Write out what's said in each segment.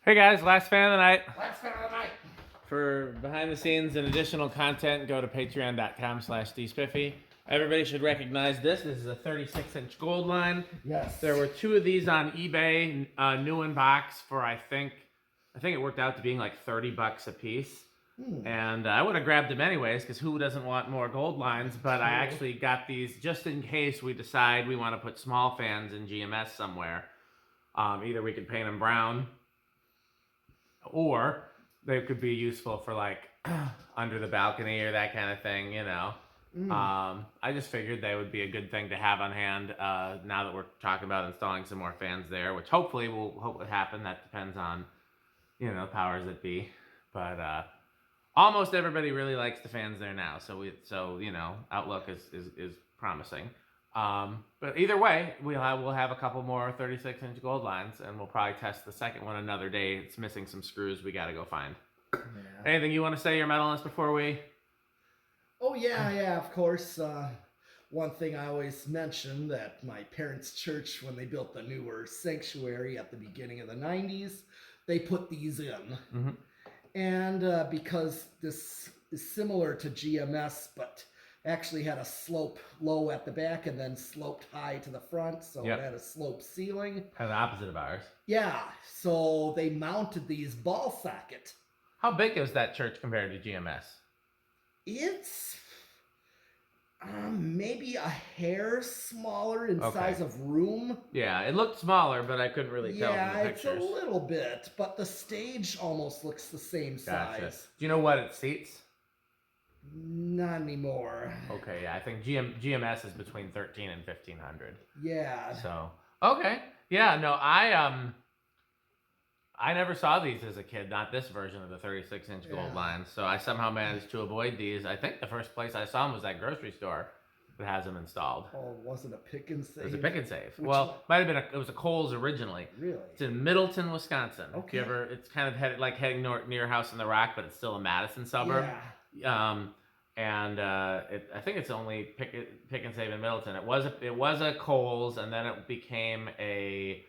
Hey guys, last fan of the night. Last fan of the night. For behind the scenes and additional content, go to patreon.com/dspiffy. Everybody should recognize this. This is a 36-inch gold line. Yes. There were two of these on eBay, new in box for I think it worked out to being like $30 a piece. And I would have grabbed them anyways because who doesn't want more gold lines? But I actually got these just in case we decide we want to put small fans in GMS somewhere. Either we could paint them brown, or they could be useful for like under the balcony or that kind of thing, you know. I just figured they would be a good thing to have on hand now that we're talking about installing some more fans there, which hopefully will happen. That depends on, you know, powers that be. But almost everybody really likes the fans there now, so you know, outlook is promising. But either way, we'll have a couple more 36-inch gold lines, and we'll probably test the second one another day. It's missing some screws we got to go find. Yeah. Anything you want to say, your metalist, before we? Oh, yeah, of course. One thing I always mention that my parents' church, when they built the newer sanctuary at the beginning of the 90s, they put these in. Mm-hmm. And because this is similar to GMS, but actually had a slope low at the back and then sloped high to the front, so It had a slope ceiling. Kind of the opposite of ours. Yeah, so they mounted these ball socket. How big is that church compared to GMS? It's maybe a hair smaller in size of room. Yeah, it looked smaller, but I couldn't really tell from the pictures. Yeah, it's a little bit, but the stage almost looks the same size. Do you know what it seats? Not anymore. Okay, yeah, I think GMS is between 13 and 1500. Yeah. So, okay. Yeah, no, I never saw these as a kid, not this version of the 36-inch gold line. So I somehow managed to avoid these. I think the first place I saw them was that grocery store that has them installed. Oh, was it a pick and save? It was a pick and save. Might have been it was a Kohl's originally. Really? It's in Middleton, Wisconsin. Okay. It's kind of heading north near House in the Rock, but it's still a Madison suburb. Yeah. I think it's only pick and save in Middleton. It was a Kohl's, and then it became a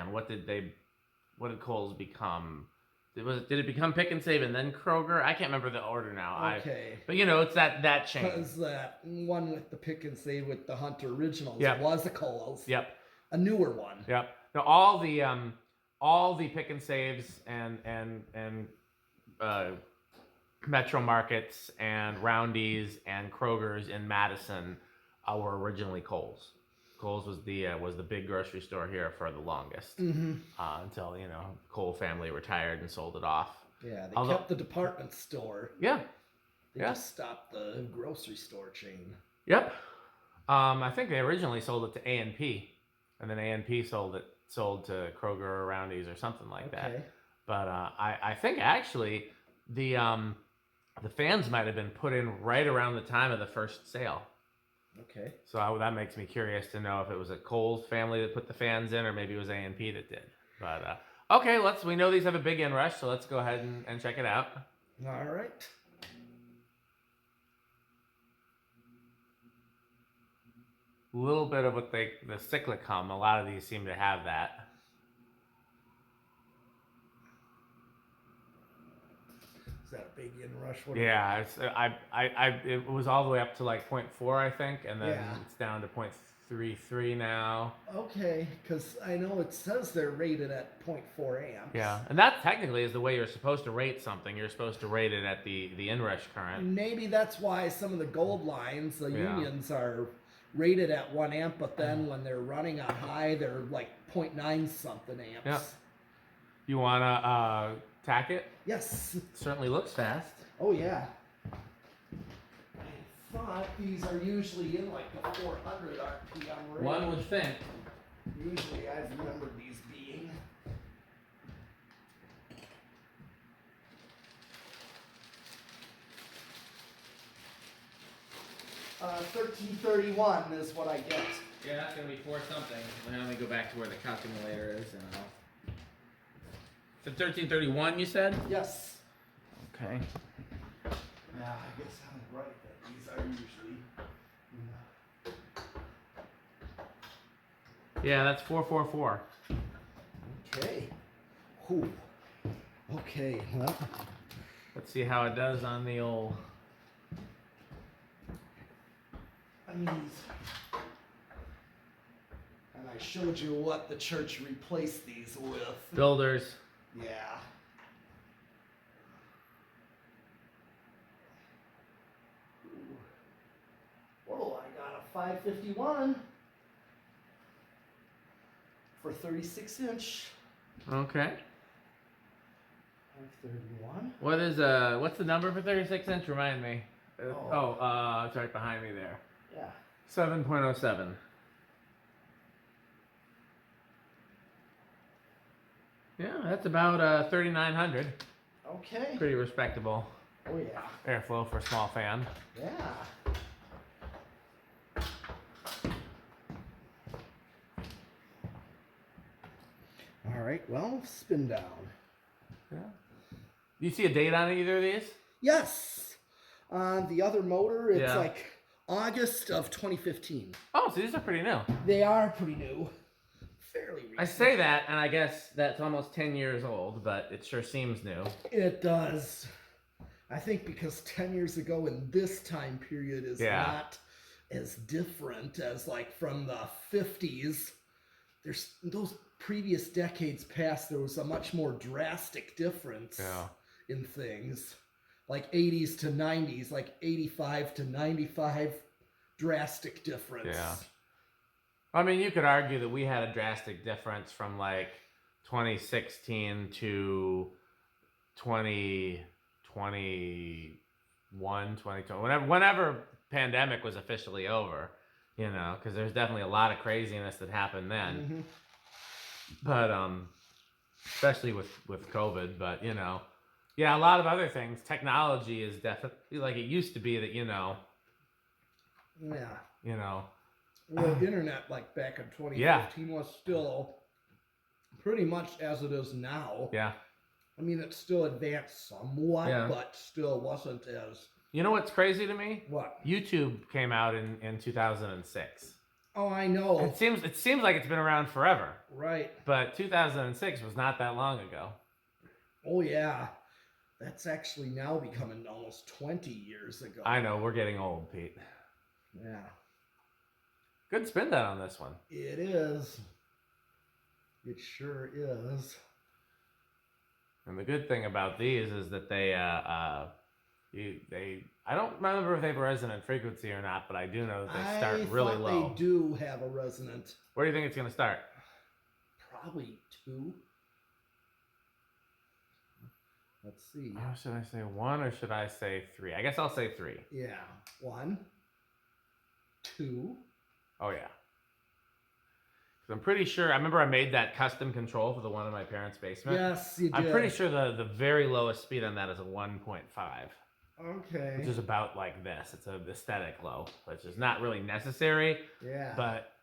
what did Kohl's become? Did it become pick and save and then Kroger? I can't remember the order now. Okay. But you know, it's that chain. Because that one with the pick and save with the Hunter Originals was a Kohl's. Yep. A newer one. Yep. Now all the pick and saves and Metro Markets and Roundy's and Kroger's in Madison were originally Kohl's. Kohl's was the big grocery store here for the longest, until, you know, Kohl family retired and sold it off. Yeah, they kept the department store. Yeah. They just stopped the grocery store chain. Yep. I think they originally sold it to A&P, and then A&P sold to Kroger or Roundy's or something like that. But I think actually the fans might have been put in right around the time of the first sale. Okay. So that makes me curious to know if it was a Kohl's family that put the fans in, or maybe it was A&P that did. But okay, we know these have a big inrush, so let's go ahead and check it out. All right. A little bit of the cyclic hum. A lot of these seem to have that. That a big inrush? Yeah, it was all the way up to like 0.4, I think, and then it's down to 0.33 now. Okay, because I know it says they're rated at 0.4 amps. Yeah, and that technically is the way you're supposed to rate something. You're supposed to rate it at the inrush current. Maybe that's why some of the gold lines, the unions, are rated at 1 amp, but then when they're running on high, they're like 0.9 something amps. Yeah. You wanna tack it? Yes. It certainly looks fast. Oh, yeah. I thought these are usually in like the 400 RPM range. One would think. Usually I've remembered these being. $13.31 is what I get. Yeah, that's gonna be 4 something. Let me go back to where the calculator is, and I'll. So $13.31, you said? Yes. Okay. Yeah, I guess I'm right that these are usually. Yeah, that's 444. Okay. Whew. Okay, well, Let's see how it does on the old. and I showed you what the church replaced these with. Builders. Yeah. Whoa, I got a 551 for 36-inch. Okay. 531. What's the number for 36-inch? Remind me. It's right behind me there. Yeah. 7.07. Yeah, that's about 3,900. Okay. Pretty respectable Oh yeah. airflow for a small fan. Yeah. All right. Well, spin down. Yeah. Do you see a date on either of these? Yes. On the other motor, it's Yeah. like August of 2015. Oh, so these are pretty new. They are pretty new. Fairly recent. I say that, and I guess that's almost 10 years old, but it sure seems new. It does. I think because 10 years ago in this time period is not as different as like from the 50s. There's those previous decades past, there was a much more drastic difference in things. Like 80s to 90s, like 85 to 95, drastic difference. Yeah. I mean, you could argue that we had a drastic difference from like 2016 to 2021, 2020, whenever pandemic was officially over, you know, because there's definitely a lot of craziness that happened then. Mm-hmm. But especially with COVID, but you know, yeah, a lot of other things. Technology is definitely like it used to be that, you know. Yeah. You know. Well, internet like back in 2015 was still pretty much as it is now. Yeah. I mean, it still advanced somewhat, but still wasn't as... You know what's crazy to me? What? YouTube came out in 2006. Oh, I know. It seems like it's been around forever. Right. But 2006 was not that long ago. Oh, yeah. That's actually now becoming almost 20 years ago. I know, we're getting old, Pete. Yeah. Good spin down on this one. It is. It sure is. And the good thing about these is that they I don't remember if they have a resonant frequency or not, but I do know that they start really low. They do have a resonant. Where do you think it's going to start? Probably 2. Let's see. Oh, should I say 1 or should I say 3? I guess I'll say 3. Yeah. 1, 2. Oh, yeah. I'm pretty sure, I remember I made that custom control for the one in my parents' basement. Yes, you did. I'm pretty sure the very lowest speed on that is a 1.5. Okay. Which is about like this. It's an aesthetic low, which is not really necessary. Yeah. But...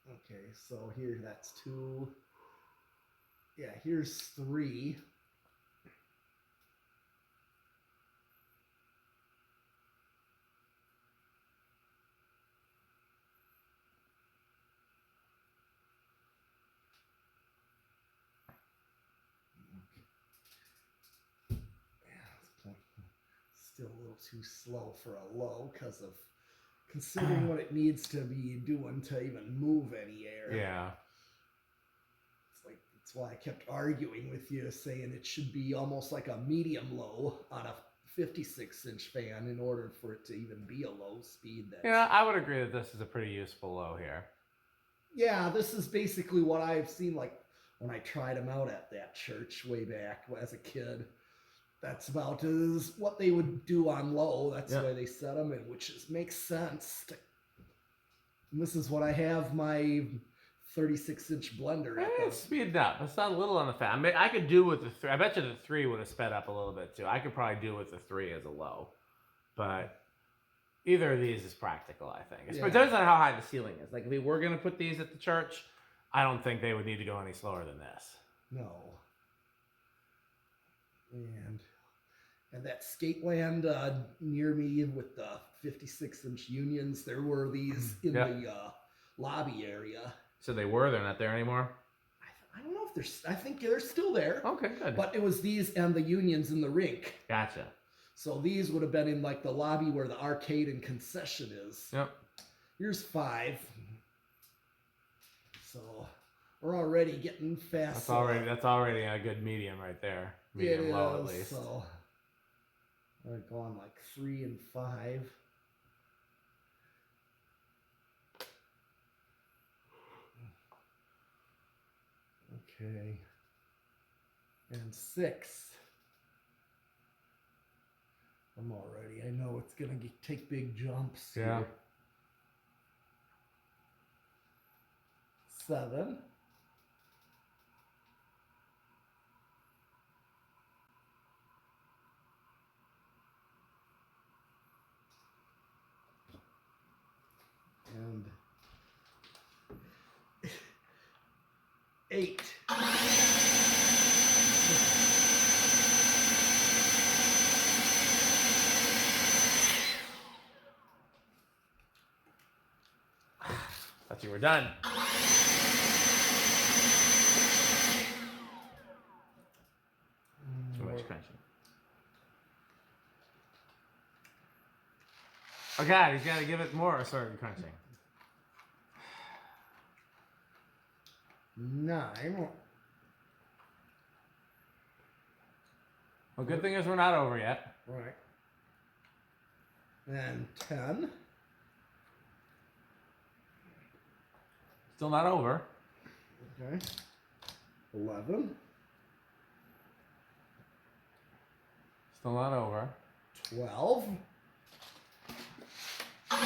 Okay, so here, that's 2. Yeah, here's 3. Still a little too slow for a low because of considering what it needs to be doing to even move any air. Yeah. It's like that's why I kept arguing with you, saying it should be almost like a medium low on a 56-inch fan in order for it to even be a low speed. Yeah, I would agree that this is a pretty useful low here. Yeah, this is basically what I've seen like when I tried them out at that church way back as a kid. That's about is what they would do on low. That's the way they set them, and which makes sense. And this is what I have my 36-inch blender at. It's speeded up. It's not a little on the fan. I mean, I could do with the 3. I bet you the 3 would have sped up a little bit too. I could probably do with the 3 as a low. But either of these is practical, I think. It depends on how high the ceiling is. Like if we were going to put these at the church, I don't think they would need to go any slower than this. No. And that Skateland near me with the 56-inch unions, there were these in the lobby area. So they were. They're not there anymore. I don't know if they're. I think they're still there. Okay, good. But it was these and the unions in the rink. Gotcha. So these would have been in like the lobby where the arcade and concession is. Yep. Here's 5. So we're already getting fast. That's already a good medium right there. Medium low at least. So we're going like 3 and 5. Okay. And 6. I'm already. I know it's gonna take big jumps. Yeah. Here. 7. And 8. Thought you were done. Too much crunching. Oh God, he's got to give it more sort of crunching. 9. Well, good thing is we're not over yet. Right. And 10. Still not over. Okay. 11. Still not over. 12. Not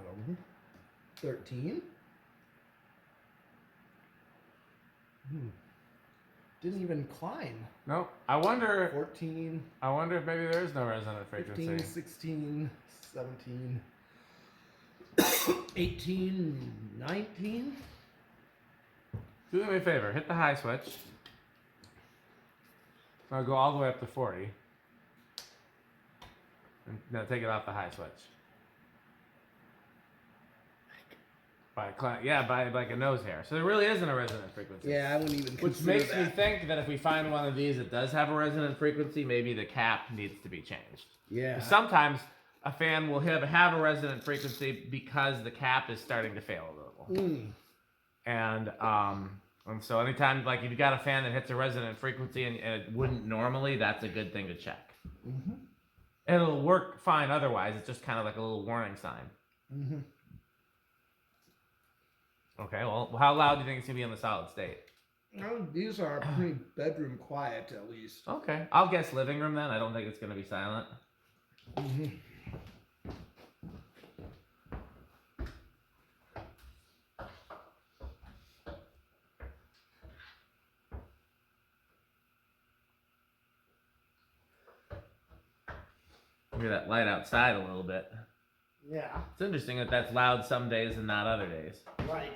over. 13. Didn't even climb. No, I wonder. 14. I wonder if maybe there is no resonant frequency. 15, 16, 17, 18, 19. Do me a favor. Hit the high switch. I'll go all the way up to 40. And now take it off the high switch. By like a nose hair. So there really isn't a resonant frequency. Yeah, I wouldn't even Which consider makes that. me think that if we find one of these that does have a resonant frequency, maybe the cap needs to be changed. Yeah. Sometimes a fan will have a resonant frequency because the cap is starting to fail a little. And so anytime, like if you got a fan that hits a resonant frequency and it wouldn't normally, that's a good thing to check. Mm-hmm. And it'll work fine otherwise. It's just kind of like a little warning sign. Mm-hmm. Okay, well, how loud do you think it's going to be in the solid state? Well, these are pretty bedroom quiet, at least. Okay, I'll guess living room then. I don't think it's going to be silent. Mm-hmm. Hear that light outside a little bit. Yeah. It's interesting that that's loud some days and not other days. Right.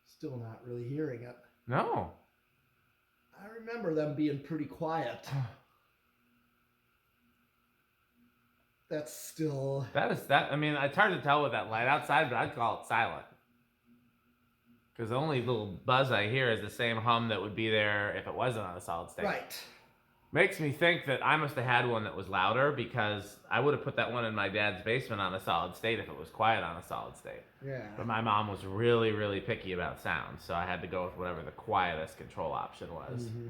Still not really hearing it. No. I remember them being pretty quiet. That's still... I mean, it's hard to tell with that light outside, but I'd call it silent. Because the only little buzz I hear is the same hum that would be there if it wasn't on a solid state. Right. Makes me think that I must have had one that was louder because I would have put that one in my dad's basement on a solid state if it was quiet on a solid state. Yeah. But my mom was really, really picky about sound, so I had to go with whatever the quietest control option was. Mm-hmm.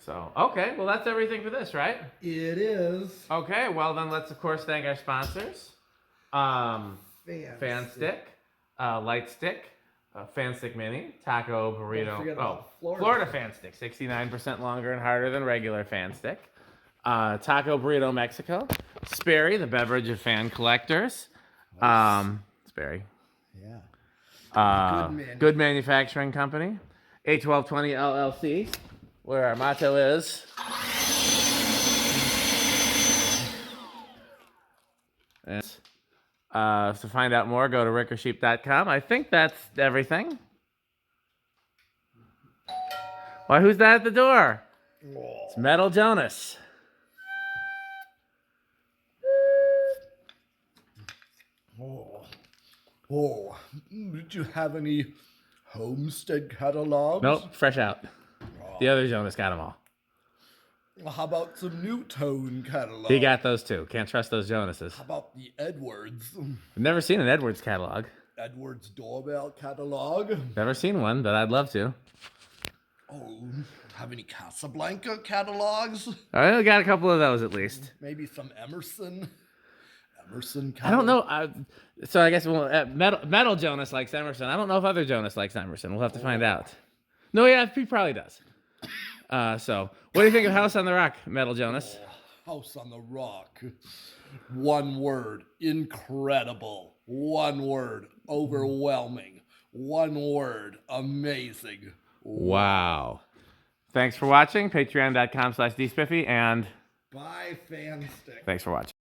So, okay, well, that's everything for this, right? It is. Okay, well, then let's, of course, thank our sponsors. Fan Stick, Light Stick, Fan Stick Mini, Taco Burrito. Florida Fan Stick, 69% longer and harder than regular Fan Stick. Taco Burrito Mexico. Sperry, the beverage of fan collectors. Sperry. Yeah. Good Manufacturing Company. A1220 LLC, where our motto is... to find out more, go to rickersheep.com. I think that's everything. Why, who's that at the door? It's Metal Jonas. Did you have any Homestead catalogs? Nope, fresh out. The other Jonas got them all. How about some New Tone catalogs? He got those too. Can't trust those Jonases. How about the Edwards? I've never seen an Edwards catalog. Edwards doorbell catalog? Never seen one, but I'd love to. Oh, have any Casablanca catalogs? I got a couple of those at least. Maybe some Emerson catalog? I don't know. So I guess Metal Jonas likes Emerson. I don't know if other Jonas likes Emerson. We'll have to find out. No, yeah, he probably does. So, what do you think of House on the Rock, Metal Jonas? House on the Rock. One word, incredible. One word, overwhelming. One word, amazing. Wow. Thanks for watching. Patreon.com/dspiffy, and bye, Fanstick. thanks for watching.